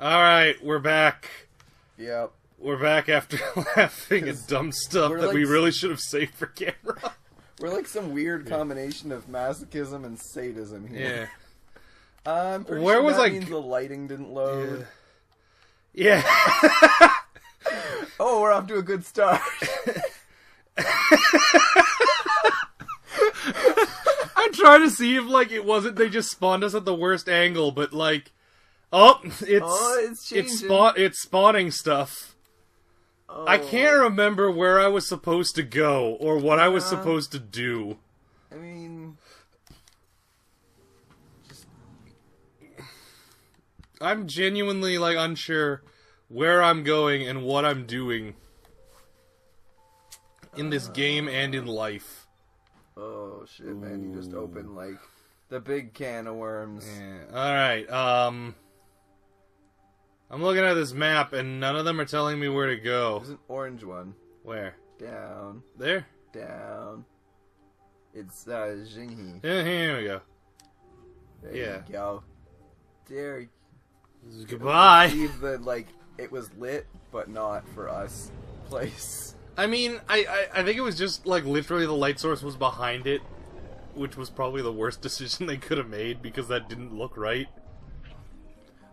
Alright, we're back. Yep. We're back after laughing at dumb stuff that we really should have saved for camera. We're like some weird combination of masochism and sadism here. Yeah. I'm pretty sure that means the lighting didn't load. Yeah. Oh, we're off to a good start. I'm trying to see if, like, it wasn't they just spawned us at the worst angle, but, like... Oh, it's spawning stuff. Oh. I can't remember where I was supposed to go, or what I was supposed to do. I mean... I'm genuinely, like, unsure where I'm going and what I'm doing in this game and in life. Oh, shit, man. You just opened, like, the big can of worms. Yeah. Alright, I'm looking at this map, and none of them are telling me where to go. There's an orange one. Where? Down. There? Down. It's, Jinghe. Yeah, here we go. There you go. There you go. Goodbye! I believe that, like, it was lit, but not for us. Place. I mean, I think it was just, like, literally the light source was behind it, which was probably the worst decision they could have made, because that didn't look right.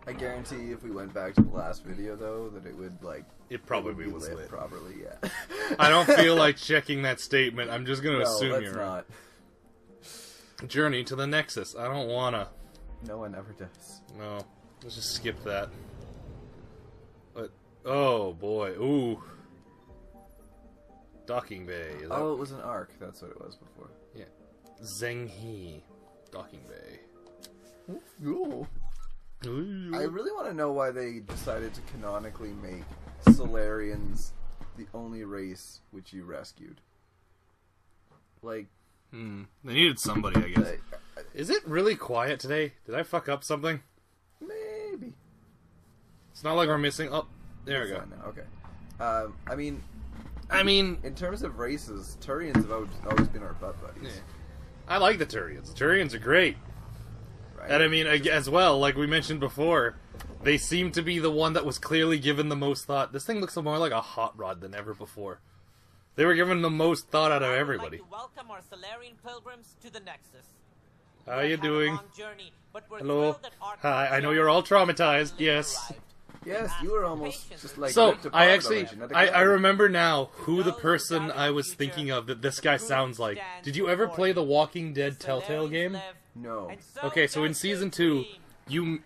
I guarantee if we went back to the last video, though, that it would, like... It probably was lit properly, yeah. I don't feel like checking that statement. I'm just gonna assume you're right. Not. Journey to the Nexus. I don't wanna. No one ever does. No. Let's just skip that. But, oh, boy. Ooh. Docking Bay. Is that... Oh, it was an arc. That's what it was before. Yeah. Zhenghe. Docking Bay. Ooh. Ooh. I really want to know why they decided to canonically make Solarians the only race which you rescued. Like... They needed somebody, I guess. Is it really quiet today? Did I fuck up something? Maybe. It's not like we're missing... Oh, there we go. Okay. I mean, in terms of races, Turians have always been our butt buddies. Yeah. I like the Turians. The Turians are great. Right. And I mean, as well, like we mentioned before, they seem to be the one that was clearly given the most thought. This thing looks more like a hot rod than ever before. They were given the most thought out of everybody. I would like to welcome our Solarian pilgrims to the Nexus. How are you doing? Journey, hello. Hi, I know you're all traumatized, yes. Yes, you were almost just like... So, I remember now who the person I was thinking of that this guy sounds like. Did you ever play the Walking Dead Telltale game? No. Okay, so in Season 2, you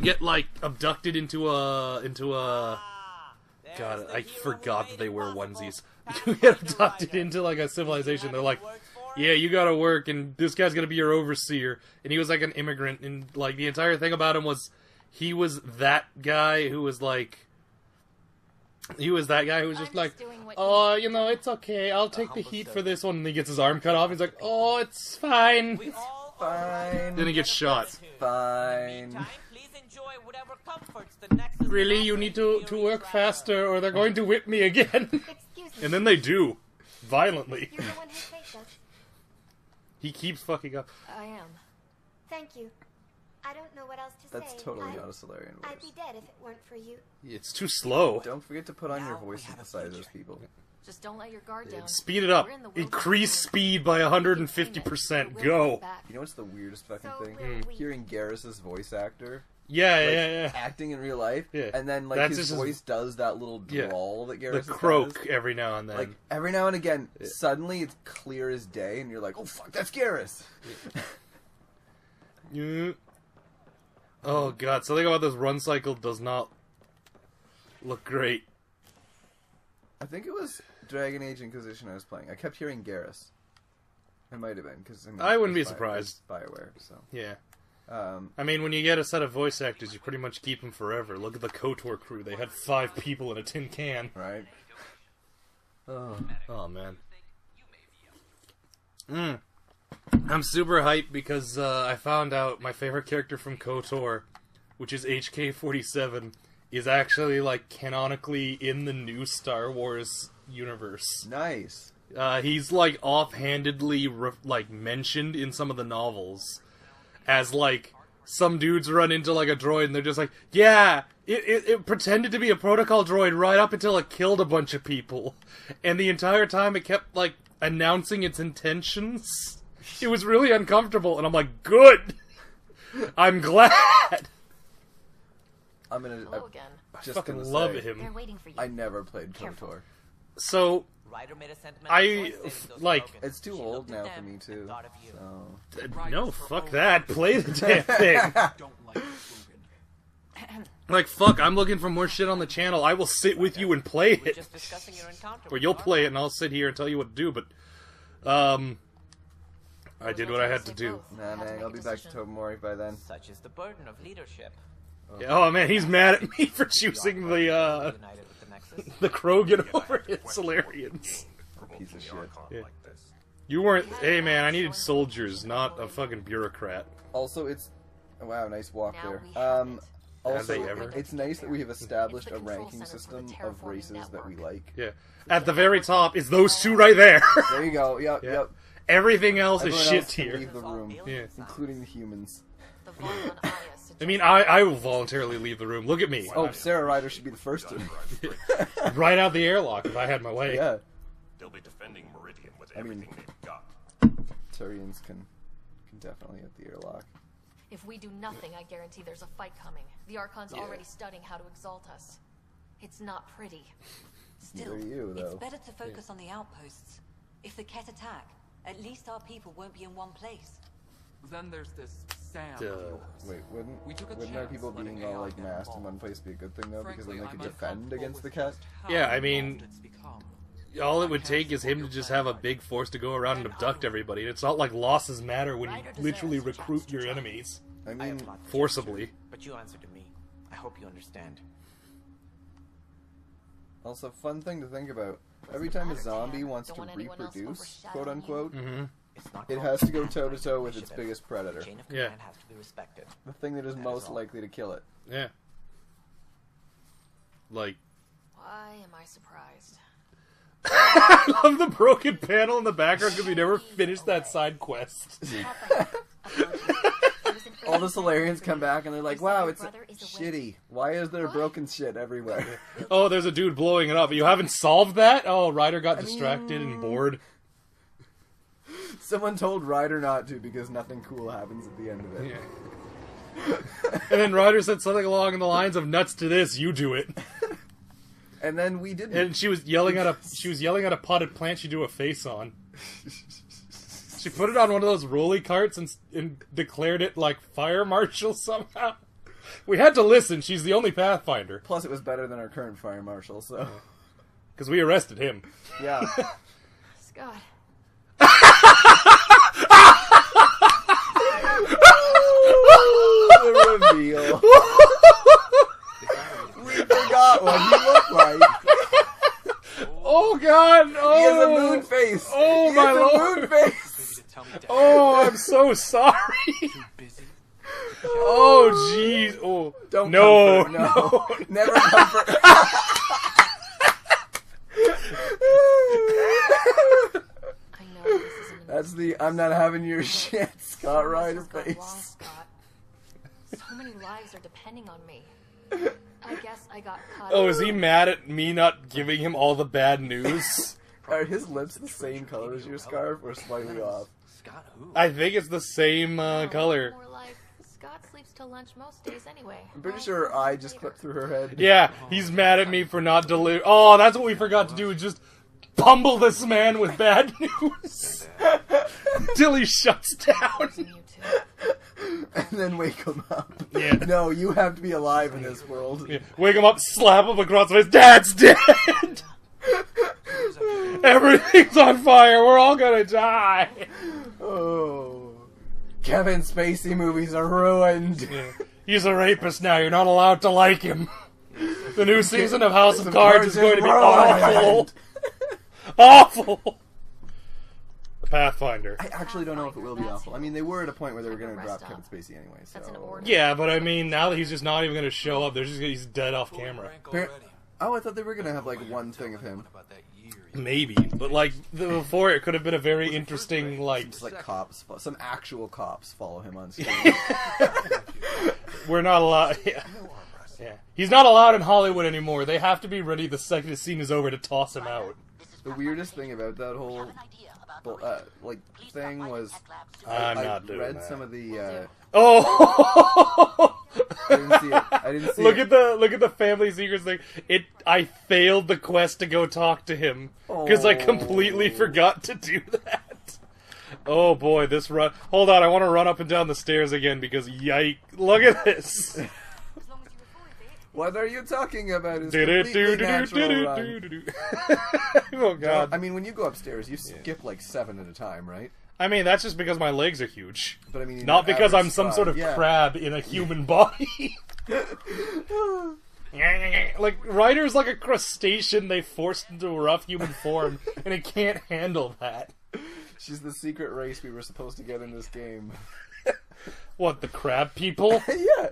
get, like, abducted into a... God, I forgot that they wear onesies. You get abducted into, like, a civilization. They're like, yeah, you gotta work, and this guy's gonna be your overseer. And he was, like, an immigrant, and, like, the entire thing about him was... He was that guy who was like... He was that guy who was just like, oh, you know, it's okay, I'll take the heat for this one. And he gets his arm cut off, he's like, oh, it's fine. It's fine. Then he gets shot. Fine. Really, you need to work faster or they're going to whip me again. And then they do. Violently. He keeps fucking up. I am. Thank you. I don't know what else to say. That's totally not a Solarian voice. I'd be dead if it weren't for you. It's too slow. Don't forget to put on your voice beside those people. Just don't let your guard down. Speed it up. Increase speed by 150%. Go. You know what's the weirdest fucking thing? Hearing Garrus's voice actor. Yeah. Acting in real life. Yeah. And then, like, his voice does that little drawl that Garrus does. The croak every now and then. Like, every now and again, suddenly it's clear as day, and you're like, oh, fuck, that's Garrus. Yeah. Oh god, something about this run cycle does not look great. I think it was Dragon Age Inquisition I was playing. I kept hearing Garrus. It might have been, because I wouldn't be surprised. BioWare, so. Yeah. I mean, when you get a set of voice actors, you pretty much keep them forever. Look at the KOTOR crew. They had 5 people in a tin can. Right. Oh man. I'm super hyped because I found out my favorite character from KOTOR, which is HK-47, is actually, like, canonically in the new Star Wars universe. Nice. He's like offhandedly like mentioned in some of the novels as like some dudes run into like a droid and they're just like, yeah, it pretended to be a protocol droid right up until it killed a bunch of people, and the entire time it kept like announcing its intentions. It was really uncomfortable, and I'm like, good. I'm glad. I'm gonna. Hello again. I just fucking gonna love say, him. They're waiting for you. I never played Careful. KOTOR. So Ryder made a sentimental I, choice saving those like- Krogans. It's too She old looked at now for them me and too. thought of you. So no, fuck that. Play the damn thing. Don't like Krogan. Like, fuck, I'm looking for more shit on the channel. I will sit with you and play We're it. just discussing your encounter. Or with you'll Ryder. play it and I'll sit here and tell you what to do, but I did what I had to do. nah, man, I'll be back to Tomori by then. Such is the burden of leadership. Oh man, he's mad at me for choosing the United with the Nexus. the Krogan over his Solarians. Piece of shit. Yeah. You weren't. Hey man, I needed soldiers, not a fucking bureaucrat. Also, it's wow, nice walk Now there. we have it. Also, they ever? it's nice that we have established It's a the control ranking center for the system of terraforming races that we network. like. Yeah. At the very top is those two right there. There you go. Yep, Yeah. yep. Everything else is Everyone shit else can tier. leave the room, Yeah. including the humans. The volume on Aya I mean, I will voluntarily leave the room. Look at me. Oh, Sarah Ryder should be the first to. Right out the airlock if I had my way. Yeah, They'll be defending Meridian with I mean- everything they've got. Turians can definitely hit the airlock. If we do nothing, I guarantee there's a fight coming. The Archon's already studying how to exalt us. It's not pretty. Still, Neither are you, it's though. better to focus on the outposts. If the Ket attack, at least our people won't be in one place. Then there's this Sam of Duh. yours. Wait, We took a wouldn't our chance people letting being all AI like get massed in involved. one place be a good thing though? Because then Frankly, they I'm could defend uncomfortable against the with Ket. just how Yeah, I mean- involved it's become. All it would take is him to just have a big force to go around and abduct everybody. And it's not like losses matter when you literally recruit your enemies I I mean, applaud the forcibly. gesture, but you answer to me. I hope you understand. also fun thing to think about. Every time a zombie wants to Don't want anyone else reproduce, overshadowing quote unquote, Mm-hmm. It's not it called has to go toe to initiative. toe with its biggest predator. The chain of Yeah. command has to be respected. The thing that is That is most all. likely to kill it. Yeah. Like, Why am I surprised? I love the broken panel in the background because we never finished that side quest. All the Solarians come back and they're like, wow, it's shitty. Why is there broken shit everywhere? Oh, there's a dude blowing it up. You haven't solved that? Oh, Ryder got distracted and bored. Someone told Ryder not to because nothing cool happens at the end of it. And then Ryder said something along the lines of "nuts to this, you do it." And then we didn't. And she was yelling at a potted plant she drew a face on. She put it on one of those rolly carts and declared it like fire marshal somehow. We had to listen. She's the only Pathfinder Plus, it was better than our current fire marshal, so. because we arrested him. Yeah. Scott. The reveal. We forgot what he looked like. Oh God! Oh, He has a moon face. Oh, He my has a lord. moon face. Busy to tell me to Oh, I'm so sorry. busy. Oh, jeez. Oh, Don't no, comfort. No. Never comfort. I know this isn't an That's the I'm not having your shit, Scott Someone Ryder else has gone face. wrong, Scott. So many lives are depending on me. I guess I got caught. Oh, is he mad at me not giving him all the bad news? Are his lips the same color as your scarf or slightly off? Scott who? I think it's the same color. More like Scott sleeps till lunch most days anyway. I'm pretty sure I just clipped through her head. Yeah, he's mad at me for not deliver. Oh, that's what we forgot to do. Just pummel this man with bad news till he shuts down. You too. And then wake him up. Yeah. No, you have to be alive in this world. Yeah, wake him up, slap him across the face. Dad's dead. Everything's on fire. We're all gonna die. Oh. Kevin Spacey movies are ruined. Yeah. He's a rapist now. You're not allowed to like him. The new season of House of Cards is going to be awful. Awful. The Pathfinder. I actually don't know if it will be awful. I mean, they were at a point where they were going to drop Kevin Spacey anyway, so... That's an order. Yeah, but I mean, now that he's just not even going to show up, he's dead off camera. Rank Appar- already. Oh, I thought they were gonna have like one thing of him. Maybe, but like before, it could have been a very interesting like. Just like cops, some actual cops follow him on screen. We're not allowed. Yeah. Yeah, he's not allowed in Hollywood anymore. They have to be ready the second the scene is over to toss him out. The weirdest thing about that whole like thing was I'm I not doing read that. some of the. Oh! I didn't see it. I didn't see Look it. at the family secrets thing. I failed the quest to go talk to him because I completely forgot to do that. Oh boy, this run. Hold on, I want to run up and down the stairs again because yike! Look at this. What are you talking about? It's completely natural run. Oh god. I mean, when you go upstairs, you skip like 7 at a time, right? I mean, that's just because my legs are huge. But I mean, Not your because I'm average some sort of stride, yeah. crab in a human body. Like, Ryder's like a crustacean they forced into a rough human form, and it can't handle that. She's the secret race we were supposed to get in this game. What, the crab people? Yeah.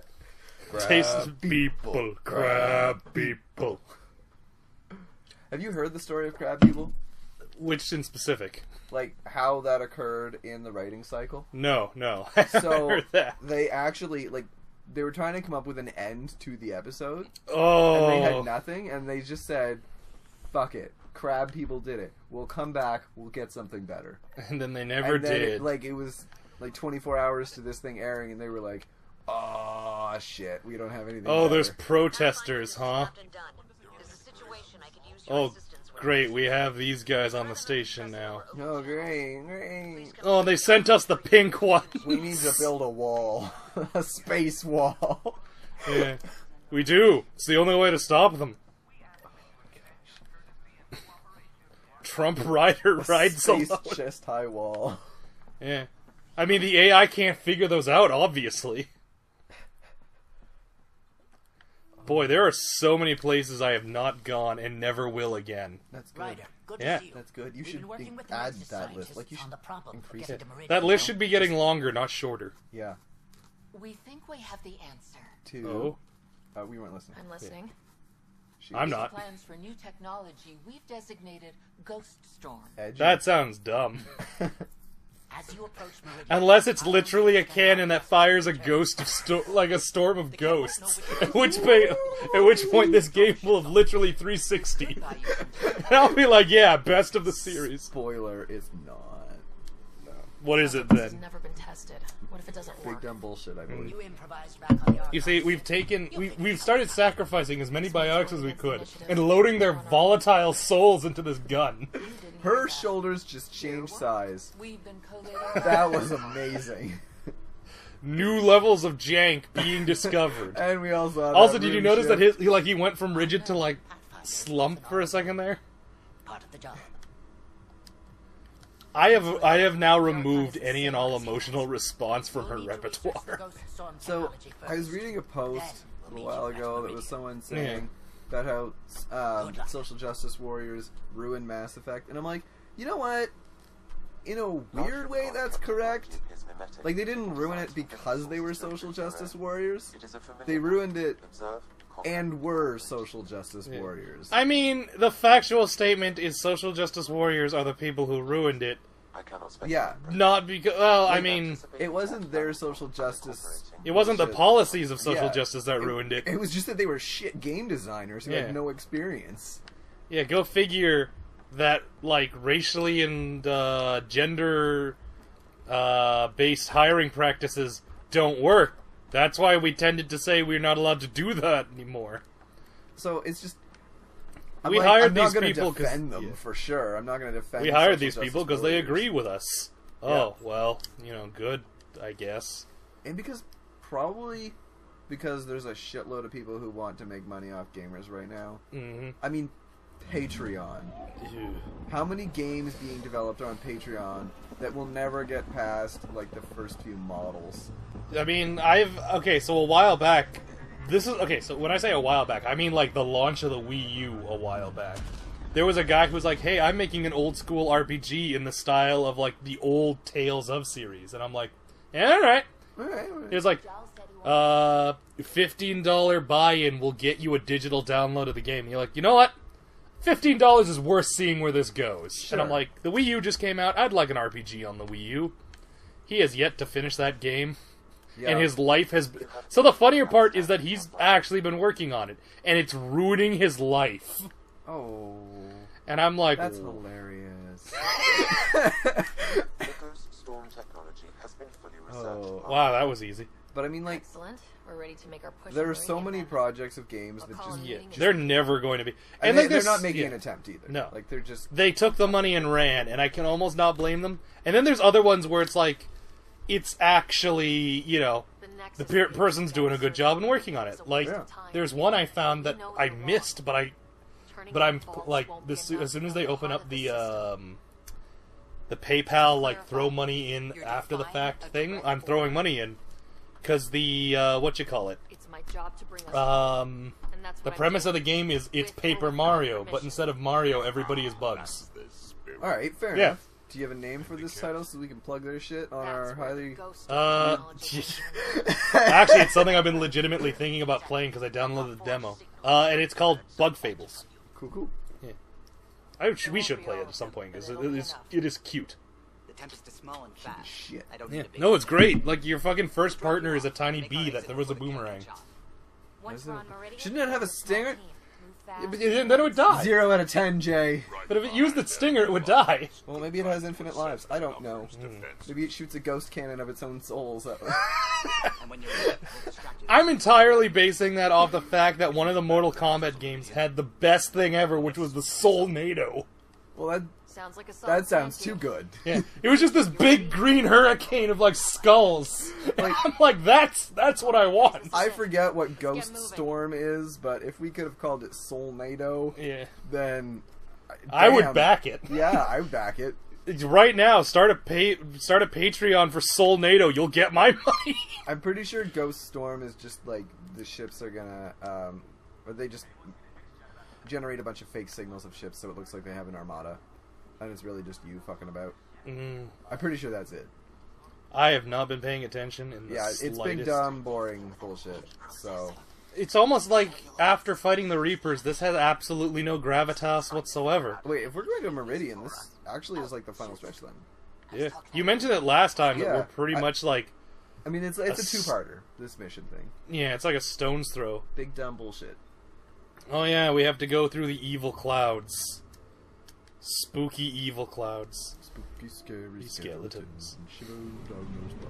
Taste people, crab people. Have you heard the story of crab people? Which in specific? Like, how that occurred in the writing cycle? No. I haven't So, heard that. they actually, like, they were trying to come up with an end to the episode, Oh. and they had nothing, and they just said, fuck it. Crab people did it. We'll come back, we'll get something better. And then they never And then did. it was, like, 24 hours to this thing airing, and they were like, oh, shit, we don't have anything Oh, better. there's protesters, huh? Oh, great, we have these guys on the station now. Oh, great. Oh, they sent us the pink one. We need to build a wall. A space wall. Yeah, we do. It's the only way to stop them. Trump Ryder rides Space alone. chest-high wall. Yeah. I mean, the AI can't figure those out, obviously. Boy, there are so many places I have not gone and never will again. That's good. Ryder, good Yeah. to see you. That's good. You We've should been working with the add Nexus that list. Like, you scientists should on the problem of increase getting it. to Meridian. That list should be getting longer, not shorter. Yeah. We think we have the answer. Two. We weren't listening. I'm listening. I'm not. Plans for new technology we've designated Ghost Storm. Edgy. That sounds dumb. As you approach Meridian, Unless it's literally a cannon that fires a ghost of like a storm of ghosts. At which point this game will have literally 360. And I'll be like, yeah, best of the series. Spoiler, it's not. What is it This has then? never been tested. What if it doesn't Big work? dumb bullshit, I believe. you improvised back on the You see, archives. we've started sacrificing as many biotics as we could, and loading their volatile souls into this gun. Her shoulders just changed size. We've been collating. That was amazing. New levels of jank being discovered. And we all saw that Also, did you room notice that shift. he went from rigid to like slump for a second there? Part of the job. I have now removed any and all emotional response from her repertoire. So, I was reading a post a little while ago that was someone saying about how social justice warriors ruin Mass Effect, and I'm like, you know what? In a weird way, that's correct. Like, they didn't ruin it because they were social justice warriors. They ruined it and were social justice warriors. I mean, the factual statement is social justice warriors are the people who ruined it. Yeah. Not because, well, I mean, It wasn't their social justice. it wasn't the bullshit. policies of social Yeah. justice that ruined it. It was just that they were shit game designers who Yeah. had no experience. Yeah, go figure that, like, racially and gender based hiring practices don't work. That's why we tended to say we're not allowed to do that anymore. So it's just. We hired I'm not these gonna people 'cause- defend them for sure. I'm not going to defend. We hired social these people justice because they warriors. agree with us. Oh, well, you know, good, I guess. And probably because there's a shitload of people who want to make money off gamers right now. Mm-hmm. I mean, Patreon. How many games being developed on Patreon that will never get past like the first few models? I mean, so a while back, so when I say a while back, I mean like the launch of the Wii U a while back. There was a guy who was like, hey, I'm making an old school RPG in the style of like the old Tales of series. And I'm like, yeah, alright. Alright. He was like, $15 buy-in will get you a digital download of the game. And you're like, you know what? $15 is worth seeing where this goes. Sure. And I'm like, the Wii U just came out. I'd like an RPG on the Wii U. He has yet to finish that game. Yeah. And his life has... So the funnier part is that he's actually been working on it. And it's ruining his life. Oh. And I'm like... That's hilarious. Storm technology has been fully Oh. Wow, that was easy. But I mean, like... Excellent. We're ready to make our push. There on are so Meridian many then. projects of games that I'll just... call Yeah, meeting they're is- never going to be... And like, they're there's- not making yeah. an attempt either. No. Like, they're just... They took the money and ran, and I can almost not blame them. And then there's other ones where it's like, it's actually, you know, the person's doing a good job and working on it. Like, there's one I found that I missed, but I'm like, this, as soon as they open up the PayPal, like, throw money in after the fact thing, I'm throwing money in. Because the, whatchamacallit, It's my job to bring us and that's the what I premise do. of the game is it's Paper Mario, but instead of Mario, everybody is bugs. Alright, fair Yeah. enough. Do you have a name for this title so we can plug their shit on That's our where highly... the ghost Uh, technology comes Actually, it's something I've been legitimately thinking about playing because I downloaded the demo. And it's called Bug Fables. Cool, cool. We should play it at some point because it is cute. The tempest is small and fast. Shit. I don't Yeah. need a big No, it's great. Like, your fucking first partner is a tiny bee that there was a boomerang. Once we're on Meridian, Shouldn't it have a stinger? move fast. Yeah, but then it would die. 0 out of 10, Jay. But if it used its stinger, it would die. Well, maybe it has infinite lives. I don't know. Maybe it shoots a ghost cannon of its own souls. And when you're ready, we'll distract you. I'm entirely basing that off the fact that one of the Mortal Kombat games had the best thing ever, which was the Soulnado. Well, Sounds like a solid that sounds plan, too good. Yeah, it was just this big green hurricane of like skulls. I'm like, that's what I want. I forget what Ghost moving. Storm is, but if we could have called it Soulnado, Yeah, then I would damn. back it. Yeah, I would back it. Right now, start a Patreon for Soulnado. You'll get my money. I'm pretty sure Ghost Storm is just like the ships are gonna, or they just generate a bunch of fake signals of ships so it looks like they have an armada, and it's really just you fucking about. I'm pretty sure that's it. I have not been paying attention in the Yeah, it's big, slightest. dumb, boring bullshit. So It's almost like after fighting the Reapers, this has absolutely no gravitas whatsoever. wait, if we're going to Meridian, this actually is like the final stretch then. Yeah, you mentioned it last time that Yeah, we're pretty much like, I mean, it's a two-parter. This mission thing, yeah, it's like a stone's throw. big dumb bullshit. Oh yeah, we have to go through the evil clouds. Spooky evil clouds. Spooky, scary Skeletons. Shiver down your spine.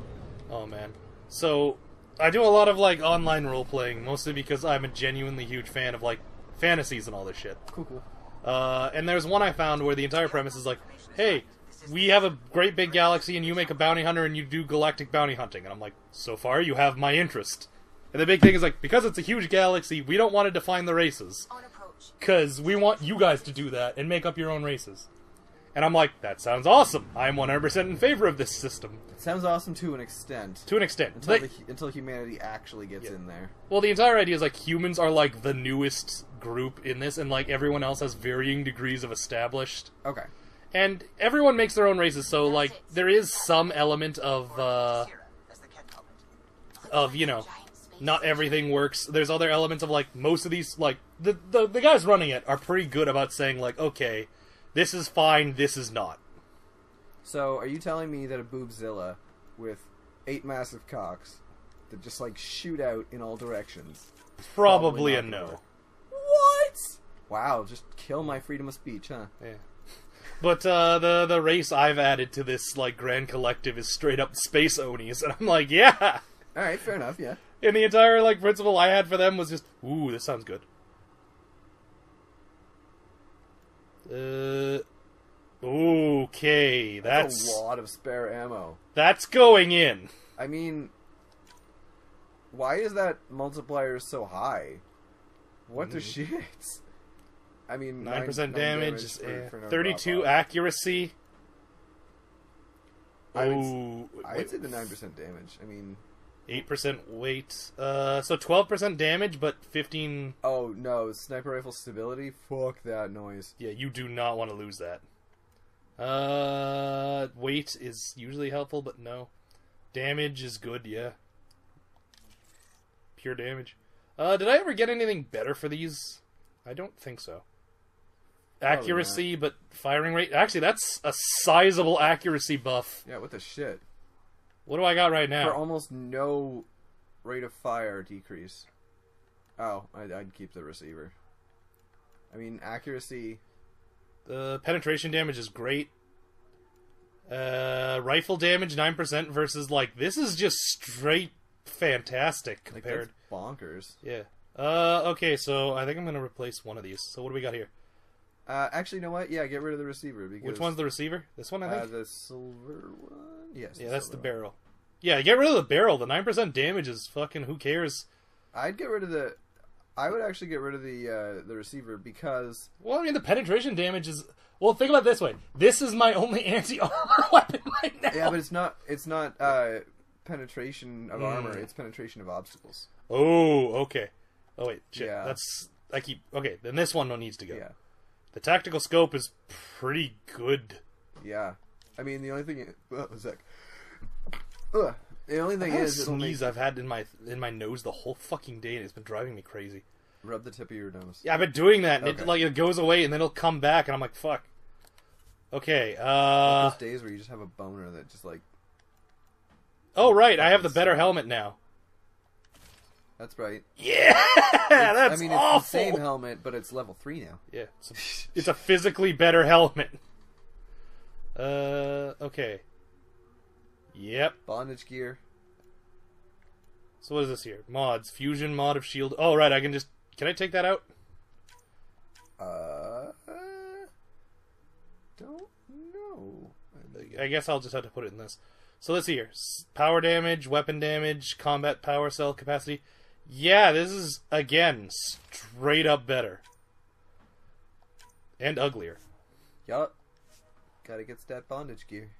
Oh man. So, I do a lot of like online role-playing, mostly because I'm a genuinely huge fan of like fantasies and all this shit. Cool. And there's one I found where the entire premise is like, hey, we have a great big galaxy and you make a bounty hunter and you do galactic bounty hunting. And I'm like, so far you have my interest. And the big thing is like, because it's a huge galaxy, we don't want to define the races. On approach. Because we want you guys to do that and make up your own races. And I'm like, that sounds awesome. I'm 100% in favor of this system. It sounds awesome to an extent. To an extent. Until humanity actually gets in there. Well, the entire idea is like humans are like the newest group in this, and like everyone else has varying degrees of established. Okay. And everyone makes their own races, so like there is some element of you know, not everything works. There's other elements of like most of these like the guys running it are pretty good about saying like, okay, this is fine, this is not. So, are you telling me that a boobzilla with 8 massive cocks that just like shoot out in all directions? Probably a not gonna no. work? What? Wow, just kill my freedom of speech, huh? Yeah. But the race I've added to this like grand collective is straight up space Onis, and I'm like, yeah. All right, fair enough. Yeah. And the entire like principle I had for them was just, ooh, this sounds good. Okay, That's a lot of spare ammo. That's going in. I mean, why is that multiplier so high? What the shit? I mean, 9% damage, for no 32 drop-off. accuracy. I would Wait, say the 9% damage. I mean, 8% weight. So 12% damage, but 15. oh no, sniper rifle stability. Fuck that noise. Yeah, you do not want to lose that. Weight is usually helpful, but no. Damage is good, yeah. pure damage. Did I ever get anything better for these? I don't think so. Accuracy, but firing rate. Actually, that's a sizable accuracy buff. Yeah, what the shit? What do I got right now? For almost no rate of fire decrease. Oh, I'd keep the receiver. I mean, accuracy. The penetration damage is great. Rifle damage 9% versus like this is just straight fantastic compared. Like, that's bonkers. Yeah. Okay, so I think I'm gonna replace one of these. So what do we got here? Actually, you know what? Yeah, get rid of the receiver. Because, which one's the receiver? This one, I think? The silver one? Yes. Yeah, that's the barrel. Yeah, get rid of the barrel. The 9% damage is fucking, who cares? I'd get rid of the... I would actually get rid of the receiver because... Well, I mean, the penetration damage is... Well, think about it this way. This is my only anti-armor weapon right now. Yeah, but it's not penetration of armor. It's penetration of obstacles. Oh, okay. Oh, wait. Shit. Yeah. That's... I keep... Okay, then this one needs to go. Yeah. The tactical scope is pretty good. Yeah. I mean, the only thing... a sec. The only thing is... sneeze I've had in my nose the whole fucking day, and it's been driving me crazy. Rub the tip of your nose. Yeah, I've been doing that, and okay. it goes away, and then it'll come back, and I'm like, fuck. Okay, those days where you just have a boner that just, like... Oh, right, I have the better helmet now. That's right. Yeah! That's I mean, awful! It's the same helmet, but it's level 3 now. Yeah, it's a physically better helmet. Okay. Yep. Bondage gear. So what is this here? Mods. Fusion mod of shield. Oh, right, I can just... Can I take that out? Don't know. I guess I'll just have to put it in this. So let's see here. Power damage, weapon damage, combat power cell capacity. Yeah, this is, again, straight up better. And uglier. Yup. Gotta get that bondage gear.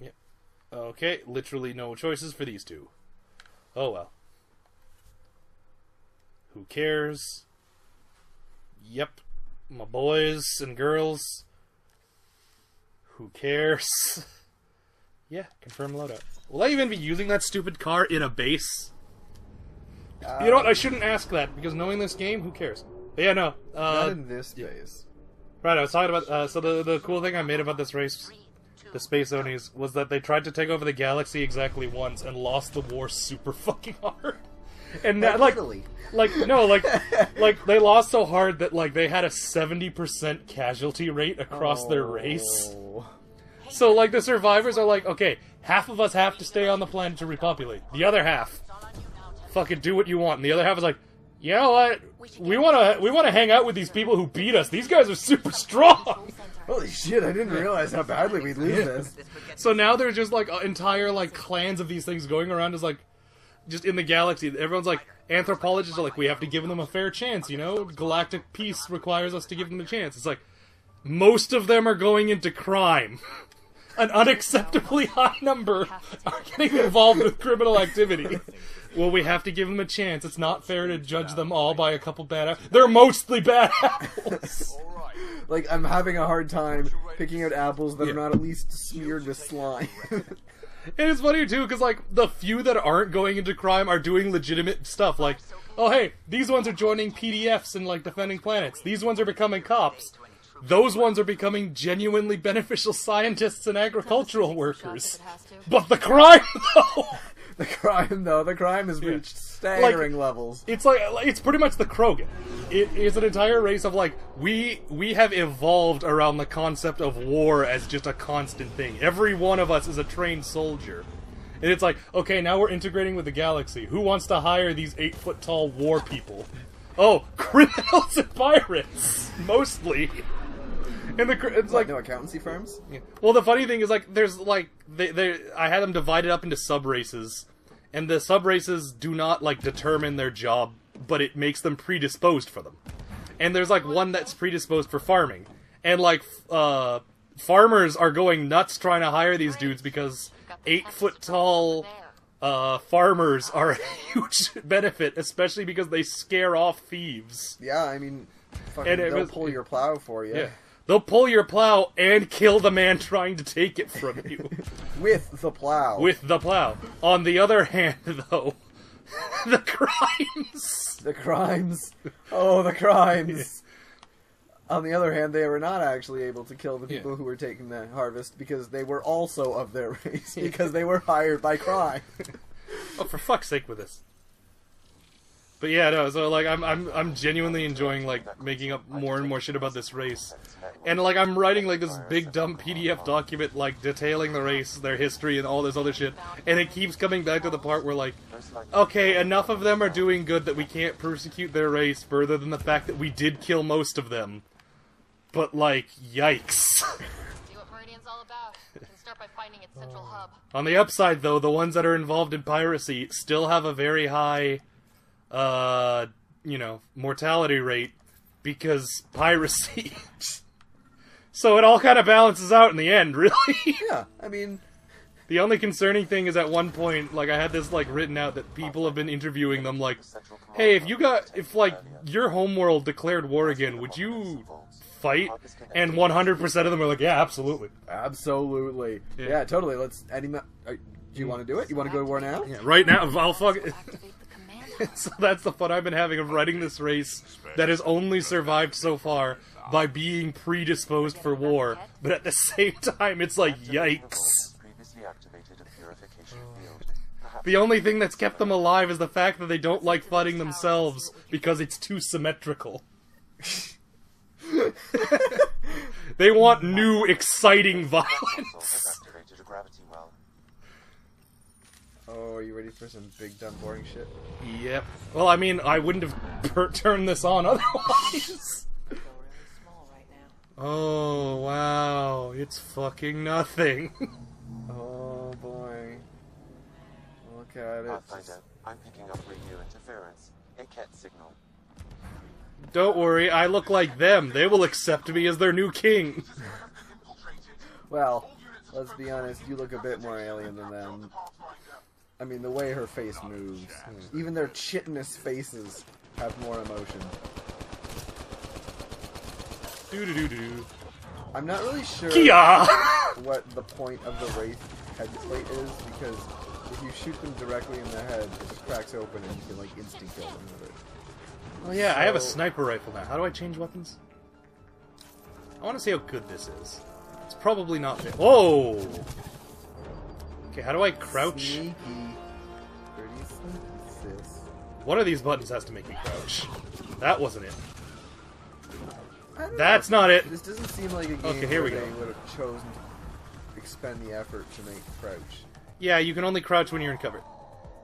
Yep. Okay, literally no choices for these two. Oh well. Who cares? Yep. My boys and girls. Who cares? Yeah, confirm loadout. Will I even be using that stupid car in a base? You know what? I shouldn't ask that, because knowing this game, who cares? But yeah, no. Not in this base. Right, I was talking about... so the cool thing I made about this race, the Space Onies, was that they tried to take over the galaxy exactly once and lost the war super fucking hard. And that, like they lost so hard that, like, they had a 70% casualty rate across their race. So, like, the survivors are like, okay, half of us have to stay on the planet to repopulate. The other half, fucking do what you want. And the other half is like, you know what? We wanna hang out with these people who beat us. These guys are super strong. Holy shit! I didn't realize how badly we'd lose this. So now there's just like entire like clans of these things going around as like just in the galaxy. Everyone's like, anthropologists are like, we have to give them a fair chance. You know, galactic peace requires us to give them a chance. It's like most of them are going into crime. An unacceptably high number are getting involved with criminal activity. Well, we have to give them a chance. It's not fair to judge them all by a couple bad apples. They're mostly bad apples. Like, I'm having a hard time picking out apples that are not at least smeared with slime. And it's funny, too, because, like, the few that aren't going into crime are doing legitimate stuff. Like, oh, hey, these ones are joining PDFs and, like, defending planets. These ones are becoming cops. Those ones are becoming genuinely beneficial scientists and agricultural workers. But the crime, though... The crime has reached staggering levels. It's like, it's pretty much the Krogan. It is an entire race of, like, we have evolved around the concept of war as just a constant thing. Every one of us is a trained soldier. And it's like, okay, now we're integrating with the galaxy. Who wants to hire these 8-foot-tall war people? Oh, criminals and pirates! Mostly. And it's like no accountancy firms. Yeah. Well, the funny thing is, like, there's like I had them divided up into sub races, and the sub races do not like determine their job, but it makes them predisposed for them. And there's like one that's predisposed for farming, and like farmers are going nuts trying to hire these dudes because 8-foot-tall farmers are a huge benefit, especially because they scare off thieves. Yeah, I mean, they'll pull your plow for you. Yeah. They'll pull your plow and kill the man trying to take it from you. With the plow. With the plow. On the other hand, though, The crimes! The crimes. Oh, the crimes. On the other hand, they were not actually able to kill the people who were taking the harvest because they were also of their race, because they were hired by crime. Oh, for fuck's sake with this. But yeah, no, so like I'm genuinely enjoying like making up more and more shit about this race. And like I'm writing like this big dumb PDF document like detailing the race, their history and all this other shit. And it keeps coming back to the part where like, okay, enough of them are doing good that we can't persecute their race further than the fact that we did kill most of them. But like, yikes. See what Meridian's all about. You can start by finding its central hub. On the upside though, the ones that are involved in piracy still have a very high you know, mortality rate because piracy. So it all kind of balances out in the end, really. Yeah, I mean, the only concerning thing is at one point, like, I had this, like, written out that people have been interviewing them, like, hey, if like, your homeworld declared war again, would you fight? And 100% of them are like, yeah, absolutely. Absolutely. Yeah, totally. Let's, do you want to do it? You want to go to war now? Yeah, right now, I'll fuck it. So that's the fun I've been having of writing this race that has only survived so far by being predisposed for war, but at the same time it's like, yikes. The only thing that's kept them alive is the fact that they don't like fighting themselves because it's too symmetrical. They want new, exciting violence. Oh, are you ready for some big, dumb, boring shit? Yep. Well, I mean, I wouldn't have turned this on otherwise. Oh, wow. It's fucking nothing. Oh, boy. Look at it. I'm picking up radio interference. A cat signal. Don't worry, I look like them. They will accept me as their new king. Well, let's be honest, you look a bit more alien than them. I mean, the way her face moves. Even their chitinous faces have more emotion. Doo-doo-doo-doo. I'm not really sure what the point of the Wraith head plate is, because if you shoot them directly in the head, it just cracks open and you can, like, instant kill them with it. Oh yeah, I have a sniper rifle now. How do I change weapons? I want to see how good this is. It's probably not fit. Whoa! Okay, how do I crouch? Sneaky. Pretty sneaky, sis. One of these buttons has to make me crouch. That wasn't it. That's That's not it. This doesn't seem like a game Okay, here we where go. they would have chosen to expend the effort to make crouch. Yeah, you can only crouch when you're in cover.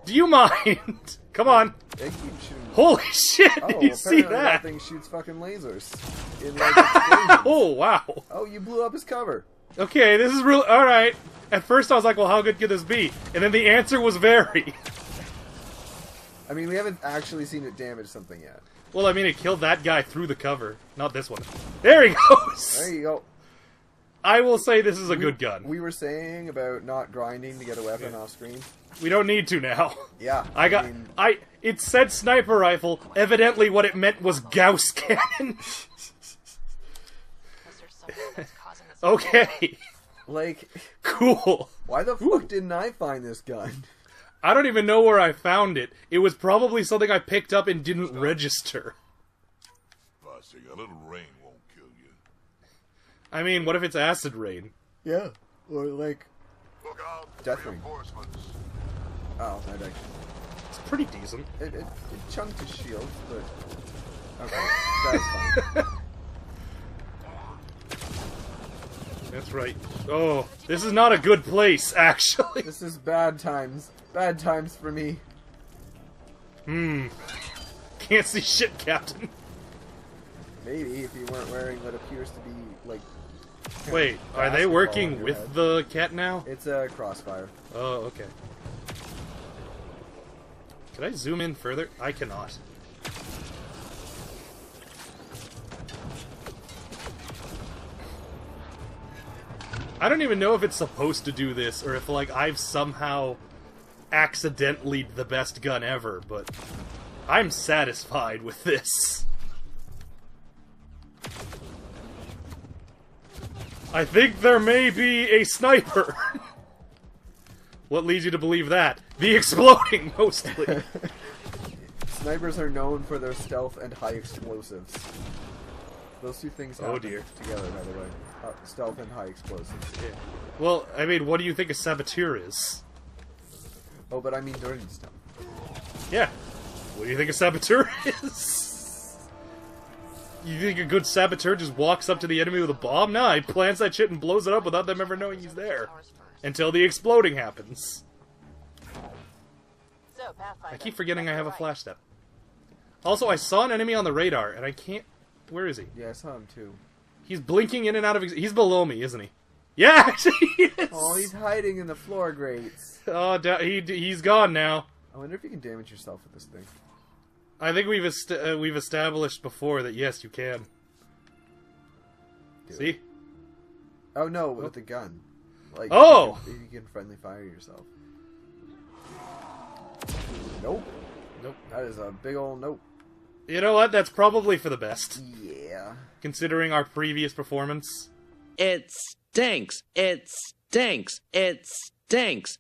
Do you mind? Come on. They keep shooting. Holy shit, Oh, did you see apparently that? thing shoots fucking lasers. In, like, explosions. Oh, wow. Oh, you blew up his cover. Okay, this is real. Alright. At first I was like, well, how good could this be? And then the answer was very. I mean, we haven't actually seen it damage something yet. Well, I mean, it killed that guy through the cover. Not this one. There he goes! There you go. I will say this is a good gun. We were saying about not grinding to get a weapon off screen. We don't need to now. Yeah. It said sniper rifle. Evidently what it meant was Gauss cannon. Okay. Like, cool. Why the fuck didn't I find this gun? I don't even know where I found it. It was probably something I picked up and didn't register. A little rain won't kill you. I mean, what if it's acid rain? Yeah. Or, like, Look out, death ring. reinforcements. Oh, that actually... It's pretty decent. It chunked his shield, but... Okay, that's fine. That's right. Oh, this is not a good place, actually. This is bad times. Bad times for me. Can't see shit, Captain. Maybe if you weren't wearing what appears to be, like... Wait, are they working with the cat now? It's a crossfire. Oh, okay. Can I zoom in further? I cannot. I don't even know if it's supposed to do this, or if, like, I've somehow accidentally the best gun ever, but I'm satisfied with this. I think there may be a sniper. What leads you to believe that? The exploding, mostly. Snipers are known for their stealth and high explosives. Those two things happen dear. together, by the way. Stealth and high explosives. Yeah. Well, I mean, what do you think a saboteur is? Oh, but I mean dirty stuff. Yeah. What do you think a saboteur is? You think a good saboteur just walks up to the enemy with a bomb? Nah, he plants that shit and blows it up without them ever knowing he's there. Until the exploding happens. I keep forgetting I have a flash step. Also, I saw an enemy on the radar, and I can't... Where is he? Yeah, I saw him too. He's blinking in and out of... He's below me, isn't he? Yeah, actually he is! Oh, he's hiding in the floor grates. Oh, he's gone now. I wonder if you can damage yourself with this thing. I think we've established before that, yes, you can. Do See? it. Oh, no, with the gun. Like, oh! You can friendly fire yourself. Nope. Nope. That is a big old nope. You know what? That's probably for the best. Yeah. Considering our previous performance. It stinks. It stinks. It stinks.